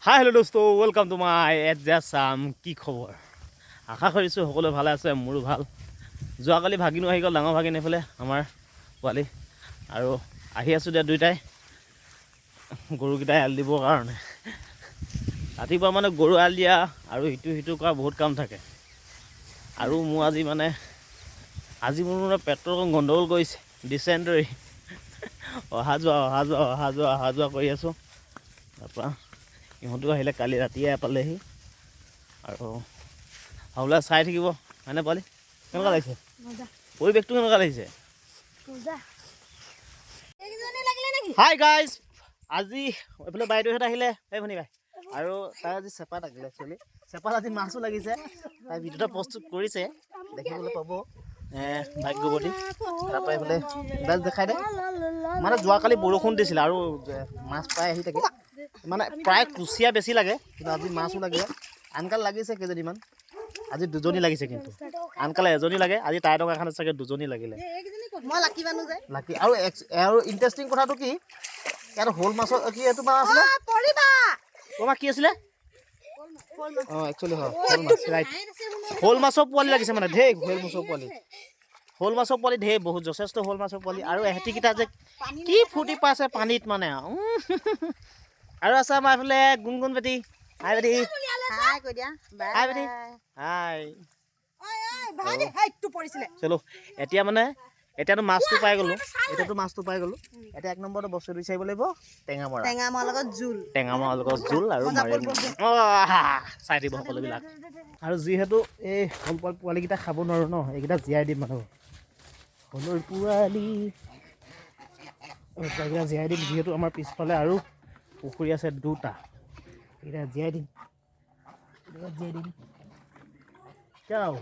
Hi hello' দোস্ত, welcome to my এডজাছাম। কি খবৰ? আশা কৰিছোঁ সকলোৱে ভালে আছে, মোৰো ভাল। যোৱাকালি ভাগিনো আহি গ'ল, ডাঙৰ ভাগিন এইফালে আমাৰ পোৱালি, আৰু আহি আছোঁ দিয়া দুইটাই গৰুকেইটাই এৰাল দিবৰ কাৰণে। ৰাতিপুৱা মানে গৰু এৰাল দিয়া আৰু সিটো কৰা বহুত কাম থাকে। আৰু মোৰ আজি মোৰ পেটৰ গণ্ডগোল কৰিছে, ডিচেণ্টৰী। অহা যোৱা কৰি আছোঁ। তাৰপৰা ইহঁতো আহিলে, কালি ৰাতিয়ে পালেহি। আৰু বোলে চাই থাকিব হয়নে পোৱালি? কেনেকুৱা লাগিছে পৰিৱেশটো? কেনেকুৱা লাগিছে? হাই গাইজ, আজি এইফালে বাইদেউহঁত আহিলে, এই ভনী বাই, আৰু তাই আজি চেপা থাকিলে। একচুৱেলি চেপাত আজি মাছো লাগিছে। তাই ভিডিঅ'টা প্ৰস্তুত কৰিছে, দেখিবলৈ পাব ভাগ্যৱতী। তাৰপৰা এইফালে গাইজ দেখাই দে, মানে যোৱাকালি বৰষুণ দিছিলে আৰু মাছ প্ৰায় আহি থাকে, মানে প্ৰায় কুচিয়া বেছি লাগে, কিন্তু আজি মাছো লাগে। আনকাল লাগিছে কেইজনীমান, আজি দুজনী লাগিছে, কিন্তু আনকালে এজনী লাগে। আজি তাই টকা এখনত চাগে দুজনী লাগিলে। লাকি আৰু ইণ্টাৰেষ্টিং কথাটো কি, ইয়াত শ'ল মাছৰ কি এইটো মাছ আছিলে, তোমাৰ কি আছিলে? অঁ একচুৱেলি হয় শ'ল মাছ, ৰাইট। শ'ল মাছৰ পোৱালি লাগিছে, মানে ঢেৰ শ'ল মাছৰ পোৱালি ঢেৰ, বহুত যথেষ্ট শ'ল মাছৰ পোৱালি। আৰু এহেঁতিকেইটা যে কি ফূৰ্তি পাইছে পানীত, মানে আৰু আছে আমাৰ এইফালে গুণগুণ বেটি। হাই বেটি, হাই বেটি, হাই। চলো এতিয়াতো মাছটো পাই গ'লো, এতিয়া 1 নম্বৰটো বস্তু বিচাৰিব লাগিব, টেঙামৰাৰ লগত জোল আৰু চাই দিব সকলোবিলাক। আৰু যিহেতু এই শ'ল পোৱালিকেইটা খাব নোৱাৰোঁ ন, এইকেইটা জীয়াই দিম মানুহ, শ'লৰ পোৱালি এইকেইটা জীয়াই দিম। যিহেতু আমাৰ পিছফালে আৰু পুখুৰী আছে দুটা, এইকেইটা জীয়াই দিম। যাওঁ।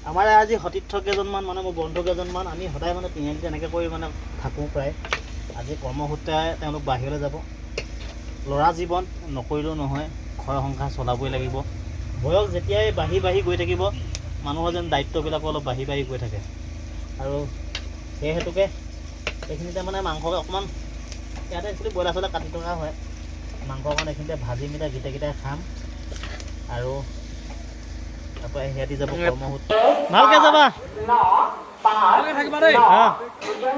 আমাৰ আজি সতীৰ্থ কেইজনমান, মানে মোৰ বন্ধু কেইজনমান, আমি সদায় মানে তিনিআলিত এনেকৈ কৰি থাকোঁ প্ৰায়। আজি কৰ্মসূত্ৰে তেওঁলোক বাহিৰলৈ যাব। ল'ৰা জীৱন নকৰিলেও নহয়, ঘৰ সংসাৰ চলাবই লাগিব। বয়স যেতিয়াই বাঢ়ি গৈ থাকিব, মানুহৰ যেন দায়িত্ববিলাকো অলপ বাঢ়ি গৈ থাকে। আৰু সেই হেতুকে এইখিনিতে মানে মাংস অকণমান, ইয়াতে একচুৱেলি ব্ৰইলাৰ চইলাৰ কাটি থকা হয়, মাংস অকণ এইখিনিতে ভাজি মেলি গোটেইকেইটাই খাম। আৰু তাৰপৰা সিহঁতি যাব কৰ্মসূত্ৰে। ভালকে যাবা,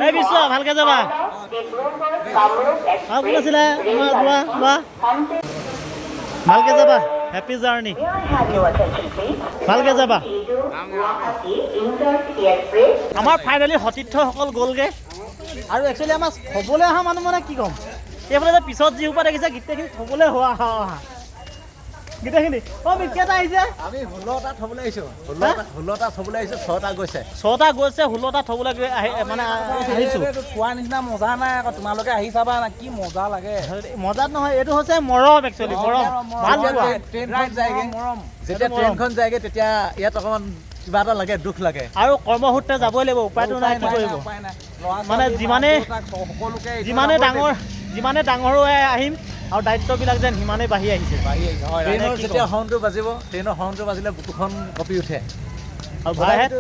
এই বিশ্ব ভালকে যাবা। কোন আছিলে লোৱা, ভালকে যাবা, হেপী জাৰ্ণি, ভালকে যাবা। আমাৰ ফাইনেলি সতীৰ্থসকল গ'লগৈ। আৰু একচুৱেলি আমাৰ থ'বলৈ অহা মানুহ, মানে কি ক'ম, এইফালে যে পিছত যি সোপা দেখিছে গোটেইখিনি থ'বলৈ অহা গোটেইখিনি। কেইটা আহিছে? আমি 16টা থ'বলৈ আহিছোঁ, 16টা থ'বলৈ আহিছোঁ, 6টা গৈছে, 16টা থ'বলৈ মানে আহিছোঁ। খোৱাৰ নিচিনা মজা নাই আকৌ, তোমালোকে আহি চাবা না, কি মজা লাগে। মজাত নহয়, এইটো হৈছে মৰম। একচুৱেলি মৰম, ভাল পোৱা। যেতিয়া ট্ৰেইনখন যায়গৈ, তেতিয়া ইয়াত অকণমান কিবা এটা লাগে, দুখ লাগে। আৰু কৰ্মসূত্ৰে যাবই লাগিব, উপায়টো নাই, কি কৰিব। মানে যিমানে ডাঙৰ হৈ আহিম, আৰু দায়িত্ববিলাক যেন সিমানেই বাঢ়ি আহিছে। ট্ৰেইনৰ যেতিয়া হৰ্ণটো বাজিব, ট্ৰেইনৰ হৰ্ণটো বাজিলে বুকুখন কঁপি উঠে। আৰু ভাইহেত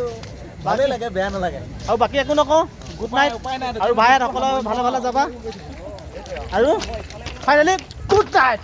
ভালেই লাগে, বেয়া নালাগে। আৰু বাকী একো নকওঁ, গুড নাইট। আৰু ভাইহেত সকলো ভালে যাবা, আৰু ফাইনেলি গুড নাইট।